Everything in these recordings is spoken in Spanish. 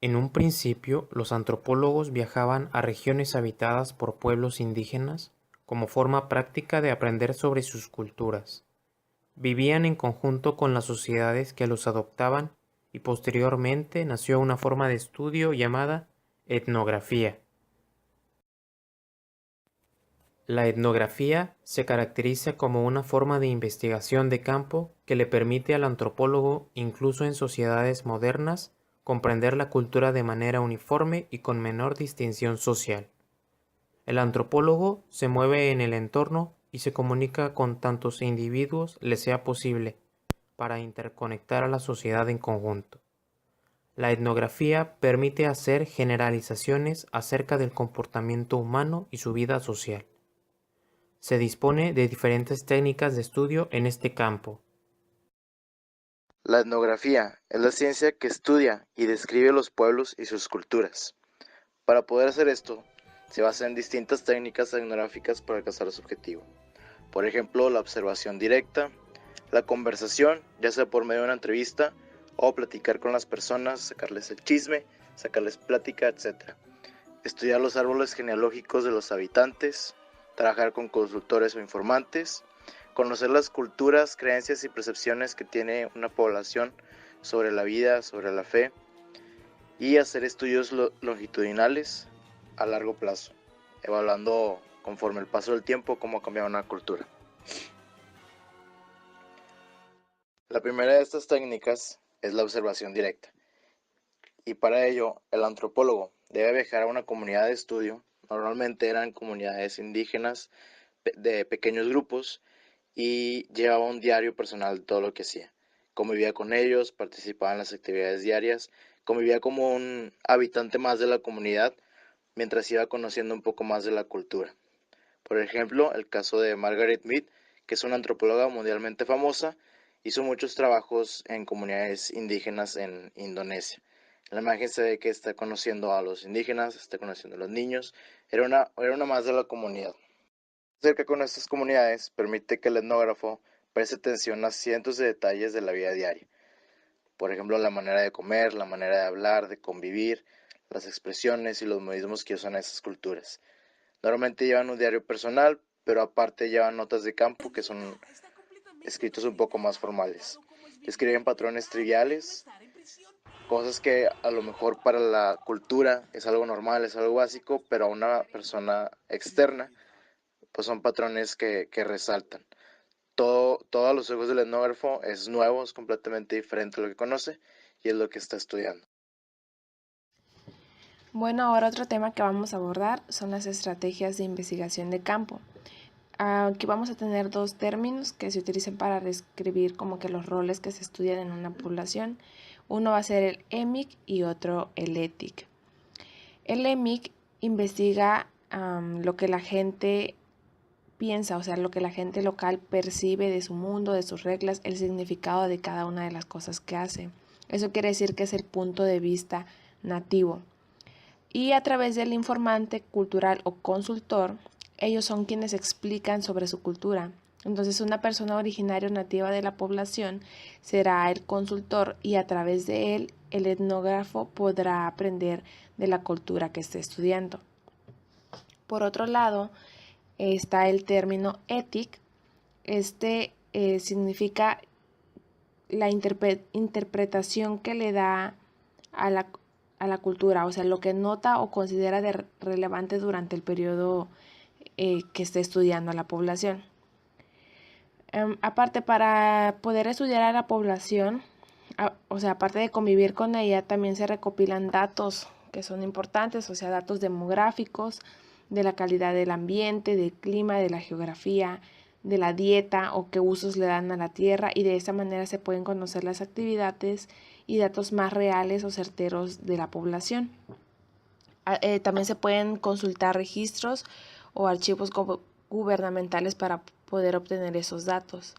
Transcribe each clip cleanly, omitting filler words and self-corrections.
En un principio, los antropólogos viajaban a regiones habitadas por pueblos indígenas como forma práctica de aprender sobre sus culturas. Vivían en conjunto con las sociedades que los adoptaban y posteriormente nació una forma de estudio llamada etnografía. La etnografía se caracteriza como una forma de investigación de campo que le permite al antropólogo, incluso en sociedades modernas, comprender la cultura de manera uniforme y con menor distinción social. El antropólogo se mueve en el entorno y se comunica con tantos individuos le sea posible para interconectar a la sociedad en conjunto. La etnografía permite hacer generalizaciones acerca del comportamiento humano y su vida social. Se dispone de diferentes técnicas de estudio en este campo. La etnografía es la ciencia que estudia y describe los pueblos y sus culturas. Para poder hacer esto, se basa en distintas técnicas etnográficas para alcanzar su objetivo. Por ejemplo, la observación directa, la conversación, ya sea por medio de una entrevista o platicar con las personas, sacarles el chisme, sacarles plática, etc. Estudiar los árboles genealógicos de los habitantes, trabajar con consultores o informantes, conocer las culturas, creencias y percepciones que tiene una población sobre la vida, sobre la fe, y hacer estudios longitudinales a largo plazo, evaluando conforme el paso del tiempo cómo ha cambiado una cultura. La primera de estas técnicas es la observación directa, y para ello el antropólogo debe viajar a una comunidad de estudio, normalmente eran comunidades indígenas de pequeños grupos, y llevaba un diario personal de todo lo que hacía. Convivía con ellos, participaba en las actividades diarias, convivía como un habitante más de la comunidad mientras iba conociendo un poco más de la cultura. Por ejemplo, el caso de Margaret Mead, que es una antropóloga mundialmente famosa, hizo muchos trabajos en comunidades indígenas en Indonesia. En la imagen se ve que está conociendo a los indígenas, está conociendo a los niños, era una más de la comunidad. Cerca con estas comunidades permite que el etnógrafo preste atención a cientos de detalles de la vida diaria. Por ejemplo, la manera de comer, la manera de hablar, de convivir, las expresiones y los modismos que usan esas culturas. Normalmente llevan un diario personal, pero aparte llevan notas de campo que son escritos un poco más formales. Describen patrones triviales, cosas que a lo mejor para la cultura es algo normal, es algo básico, pero a una persona externa pues son patrones que resaltan. Todo a los ojos del etnógrafo es nuevo, es completamente diferente a lo que conoce y es lo que está estudiando. Bueno, ahora otro tema que vamos a abordar son las estrategias de investigación de campo. Aquí vamos a tener dos términos que se utilizan para describir como que los roles que se estudian en una población. Uno va a ser el EMIC y otro el ETIC. El EMIC investiga lo que la gente piensa, o sea, lo que la gente local percibe de su mundo, de sus reglas, el significado de cada una de las cosas que hace. Eso quiere decir que es el punto de vista nativo. Y a través del informante cultural o consultor, ellos son quienes explican sobre su cultura. Entonces, una persona originaria o nativa de la población será el consultor y a través de él el etnógrafo podrá aprender de la cultura que esté estudiando. Por otro lado, está el término étic. Este significa la interpretación que le da a la cultura, o sea, lo que nota o considera de relevante durante el periodo que esté estudiando a la población. Aparte, para poder estudiar a la población, o sea, aparte de convivir con ella, también se recopilan datos que son importantes, o sea, datos demográficos, de la calidad del ambiente, del clima, de la geografía, de la dieta o qué usos le dan a la tierra, y de esa manera se pueden conocer las actividades y datos más reales o certeros de la población. También se pueden consultar registros o archivos gubernamentales para poder obtener esos datos.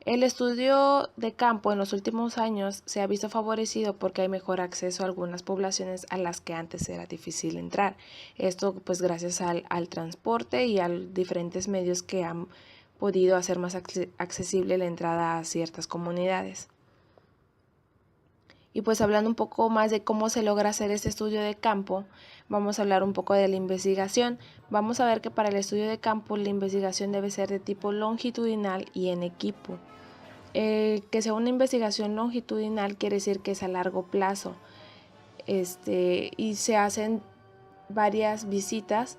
El estudio de campo en los últimos años se ha visto favorecido porque hay mejor acceso a algunas poblaciones a las que antes era difícil entrar. Esto pues gracias al transporte y a diferentes medios que han podido hacer más accesible la entrada a ciertas comunidades. Y pues hablando un poco más de cómo se logra hacer este estudio de campo, vamos a hablar un poco de la investigación. Vamos a ver que para el estudio de campo la investigación debe ser de tipo longitudinal y en equipo. Que sea una investigación longitudinal quiere decir que es a largo plazo, y se hacen varias visitas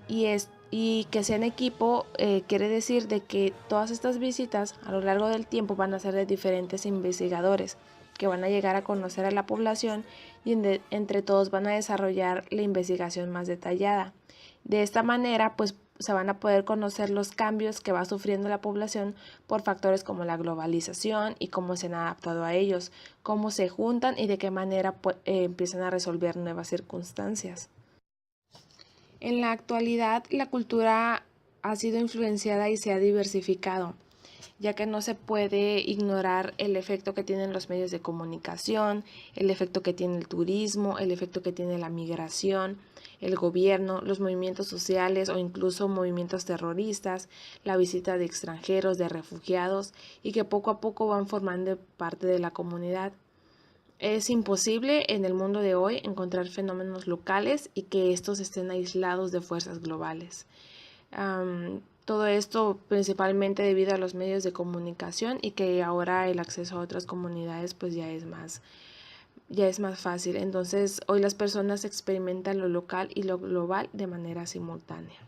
y que sea en equipo quiere decir de que todas estas visitas a lo largo del tiempo van a ser de diferentes investigadores que van a llegar a conocer a la población y entre todos van a desarrollar la investigación más detallada. De esta manera, pues se van a poder conocer los cambios que va sufriendo la población por factores como la globalización y cómo se han adaptado a ellos, cómo se juntan y de qué manera empiezan a resolver nuevas circunstancias. En la actualidad, la cultura ha sido influenciada y se ha diversificado, ya que no se puede ignorar el efecto que tienen los medios de comunicación, el efecto que tiene el turismo, el efecto que tiene la migración, el gobierno, los movimientos sociales o incluso movimientos terroristas, la visita de extranjeros, de refugiados y que poco a poco van formando parte de la comunidad. Es imposible en el mundo de hoy encontrar fenómenos locales y que estos estén aislados de fuerzas globales. Todo esto principalmente debido a los medios de comunicación y que ahora el acceso a otras comunidades pues ya es más fácil. Entonces hoy las personas experimentan lo local y lo global de manera simultánea.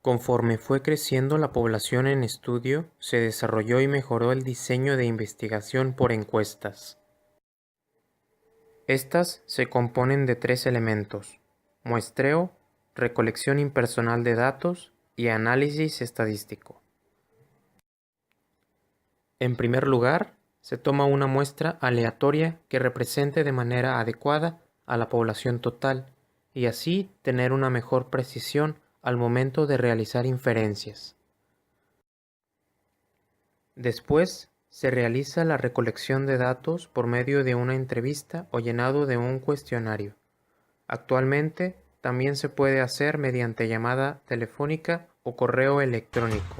Conforme fue creciendo la población en estudio, se desarrolló y mejoró el diseño de investigación por encuestas. Estas se componen de 3 elementos: muestreo, recolección impersonal de datos y análisis estadístico. En primer lugar, se toma una muestra aleatoria que represente de manera adecuada a la población total y así tener una mejor precisión al momento de realizar inferencias. Después, se realiza la recolección de datos por medio de una entrevista o llenado de un cuestionario. Actualmente, también se puede hacer mediante llamada telefónica o correo electrónico.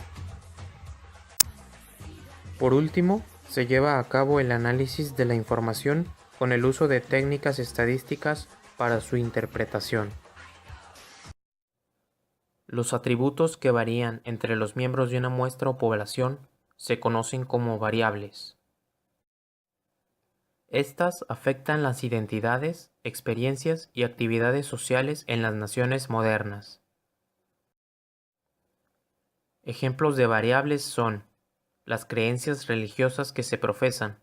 Por último, se lleva a cabo el análisis de la información con el uso de técnicas estadísticas para su interpretación. Los atributos que varían entre los miembros de una muestra o población se conocen como variables. Estas afectan las identidades, experiencias y actividades sociales en las naciones modernas. Ejemplos de variables son las creencias religiosas que se profesan,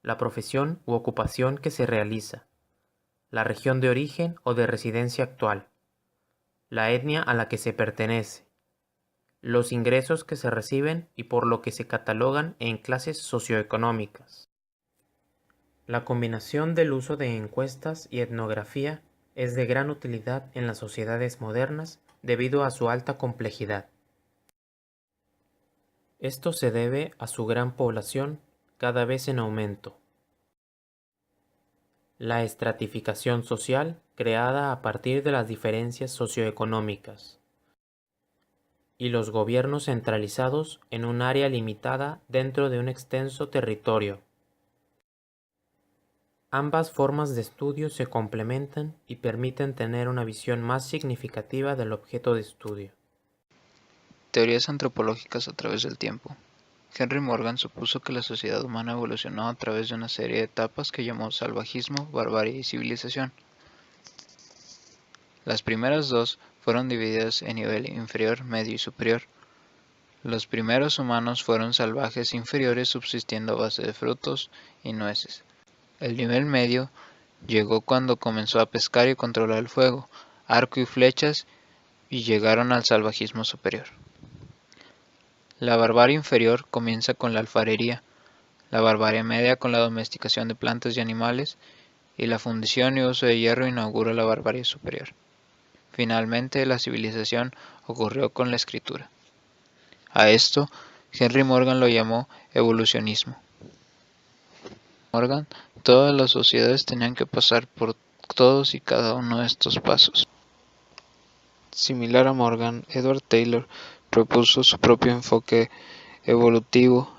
la profesión u ocupación que se realiza, la región de origen o de residencia actual, la etnia a la que se pertenece, los ingresos que se reciben y por lo que se catalogan en clases socioeconómicas. La combinación del uso de encuestas y etnografía es de gran utilidad en las sociedades modernas debido a su alta complejidad. Esto se debe a su gran población cada vez en aumento. La estratificación social creada a partir de las diferencias socioeconómicas. Y los gobiernos centralizados en un área limitada dentro de un extenso territorio. Ambas formas de estudio se complementan y permiten tener una visión más significativa del objeto de estudio. Teorías antropológicas a través del tiempo. Henry Morgan supuso que la sociedad humana evolucionó a través de una serie de etapas que llamó salvajismo, barbarie y civilización. Las primeras dos fueron divididas en nivel inferior, medio y superior. Los primeros humanos fueron salvajes inferiores subsistiendo a base de frutos y nueces. El nivel medio llegó cuando comenzó a pescar y controlar el fuego, arco y flechas, y llegaron al salvajismo superior. La barbarie inferior comienza con la alfarería, la barbarie media con la domesticación de plantas y animales, y la fundición y uso de hierro inaugura la barbarie superior. Finalmente, la civilización ocurrió con la escritura. A esto, Henry Morgan lo llamó evolucionismo. Morgan, todas las sociedades tenían que pasar por todos y cada uno de estos pasos. Similar a Morgan, Edward Taylor propuso su propio enfoque evolutivo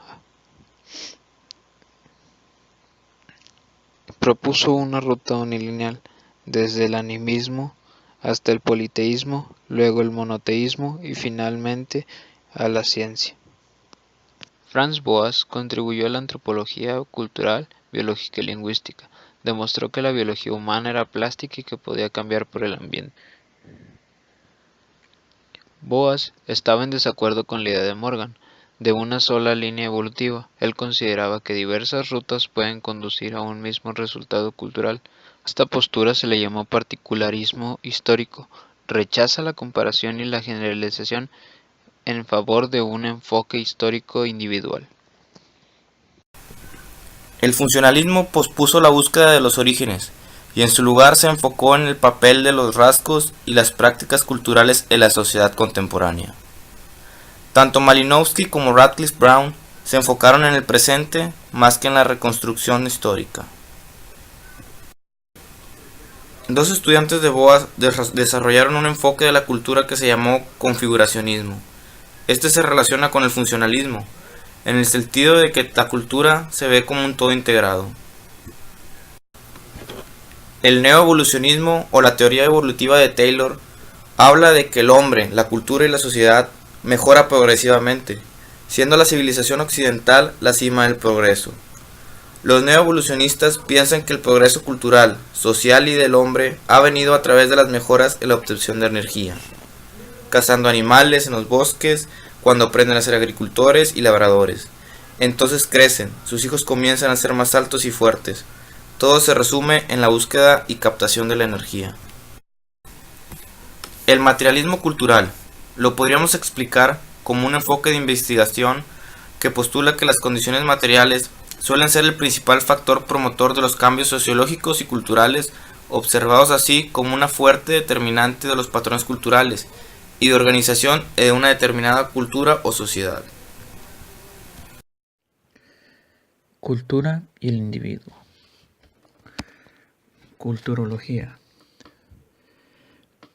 Propuso una ruta unilineal, desde el animismo hasta el politeísmo, luego el monoteísmo y finalmente a la ciencia. Franz Boas contribuyó a la antropología cultural, biológica y lingüística. Demostró que la biología humana era plástica y que podía cambiar por el ambiente. Boas estaba en desacuerdo con la idea de Morgan, de una sola línea evolutiva. Él consideraba que diversas rutas pueden conducir a un mismo resultado cultural. A esta postura se le llamó particularismo histórico. Rechaza la comparación y la generalización en favor de un enfoque histórico individual. El funcionalismo pospuso la búsqueda de los orígenes y en su lugar se enfocó en el papel de los rasgos y las prácticas culturales en la sociedad contemporánea. Tanto Malinowski como Radcliffe Brown se enfocaron en el presente más que en la reconstrucción histórica. Dos estudiantes de Boas desarrollaron un enfoque de la cultura que se llamó configuracionismo. Este se relaciona con el funcionalismo, en el sentido de que la cultura se ve como un todo integrado. El neoevolucionismo o la teoría evolutiva de Taylor habla de que el hombre, la cultura y la sociedad mejora progresivamente, siendo la civilización occidental la cima del progreso. Los neoevolucionistas piensan que el progreso cultural, social y del hombre ha venido a través de las mejoras en la obtención de energía, cazando animales en los bosques, cuando aprenden a ser agricultores y labradores. Entonces crecen, sus hijos comienzan a ser más altos y fuertes. Todo se resume en la búsqueda y captación de la energía. El materialismo cultural lo podríamos explicar como un enfoque de investigación que postula que las condiciones materiales suelen ser el principal factor promotor de los cambios sociológicos y culturales, observados así como una fuerte determinante de los patrones culturales y de organización de una determinada cultura o sociedad. Cultura y el individuo. Culturología.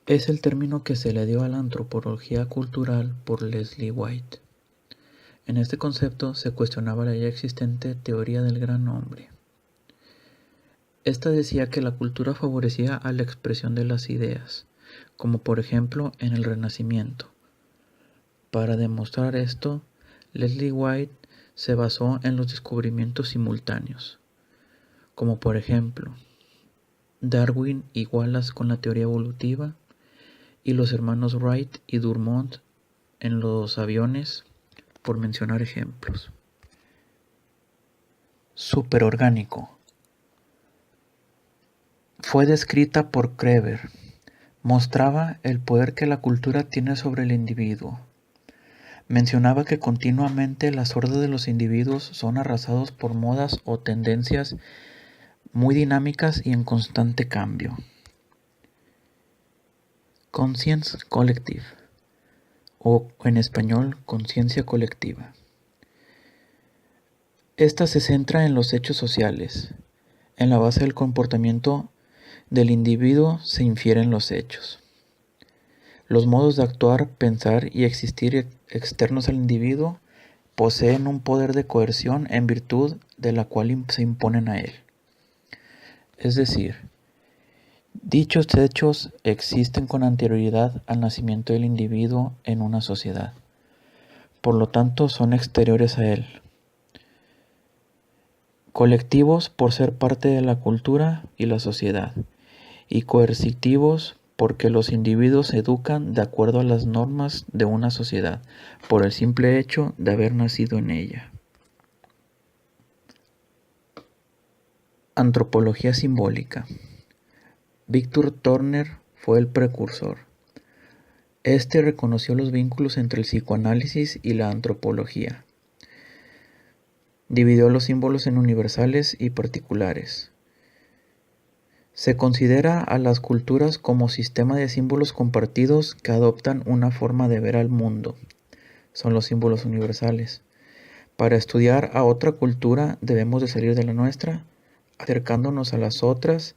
Es el término que se le dio a la antropología cultural por Leslie White. En este concepto se cuestionaba la ya existente teoría del gran hombre. Esta decía que la cultura favorecía a la expresión de las ideas, como por ejemplo en el Renacimiento. Para demostrar esto, Leslie White se basó en los descubrimientos simultáneos, como por ejemplo Darwin y Wallace con la teoría evolutiva y los hermanos Wright y Dumont en los aviones, por mencionar ejemplos. Superorgánico. Fue descrita por Kreber. Mostraba el poder que la cultura tiene sobre el individuo. Mencionaba que continuamente las hordas de los individuos son arrasados por modas o tendencias muy dinámicas y en constante cambio. Conscience Collective, o en español, conciencia colectiva. Esta se centra en los hechos sociales. En la base del comportamiento del individuo se infieren los hechos. Los modos de actuar, pensar y existir externos al individuo poseen un poder de coerción en virtud de la cual se imponen a él. Es decir, dichos hechos existen con anterioridad al nacimiento del individuo en una sociedad. Por lo tanto, son exteriores a él. Colectivos por ser parte de la cultura y la sociedad, y coercitivos porque los individuos se educan de acuerdo a las normas de una sociedad, por el simple hecho de haber nacido en ella. Antropología simbólica. Victor Turner fue el precursor. Este reconoció los vínculos entre el psicoanálisis y la antropología. Dividió los símbolos en universales y particulares. Se considera a las culturas como sistema de símbolos compartidos que adoptan una forma de ver al mundo. Son los símbolos universales. Para estudiar a otra cultura debemos de salir de la nuestra, acercándonos a las otras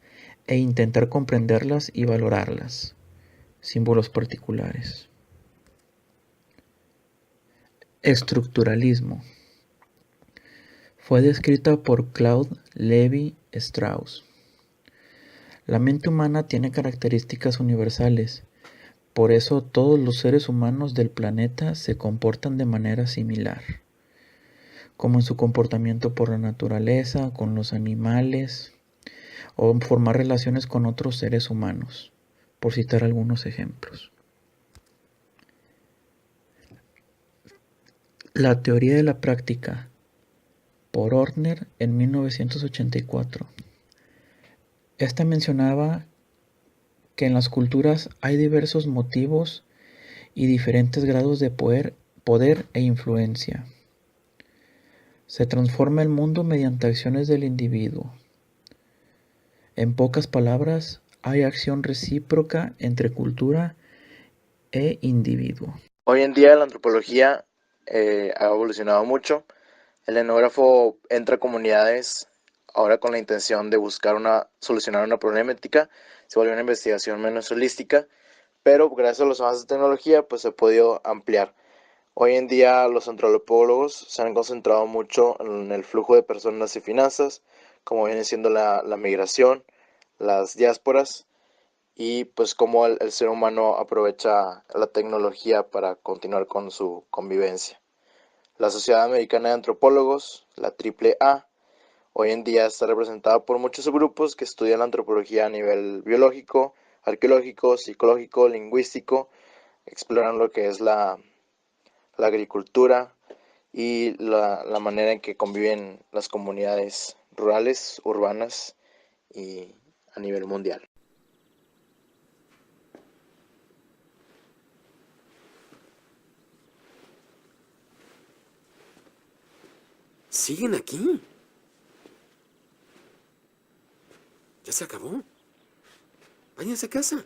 e intentar comprenderlas y valorarlas. Símbolos particulares. Estructuralismo. Fue descrita por Claude Lévi-Strauss. La mente humana tiene características universales, por eso todos los seres humanos del planeta se comportan de manera similar, como en su comportamiento por la naturaleza, con los animales, o en formar relaciones con otros seres humanos, por citar algunos ejemplos. La teoría de la práctica, por Ortner en 1984. Esta mencionaba que en las culturas hay diversos motivos y diferentes grados de poder e influencia. Se transforma el mundo mediante acciones del individuo. En pocas palabras, hay acción recíproca entre cultura e individuo. Hoy en día la antropología ha evolucionado mucho. El etnógrafo entra a comunidades ahora con la intención de buscar solucionar una problemática. Se vuelve una investigación menos holística, pero gracias a los avances de tecnología pues se ha podido ampliar. Hoy en día los antropólogos se han concentrado mucho en el flujo de personas y finanzas, como viene siendo la migración, las diásporas y pues cómo el ser humano aprovecha la tecnología para continuar con su convivencia. La Sociedad Americana de Antropólogos, la AAA, hoy en día está representada por muchos grupos que estudian la antropología a nivel biológico, arqueológico, psicológico, lingüístico, exploran lo que es la agricultura y la manera en que conviven las comunidades rurales, urbanas y a nivel mundial. ¿Siguen aquí? Ya se acabó. Váyanse a casa.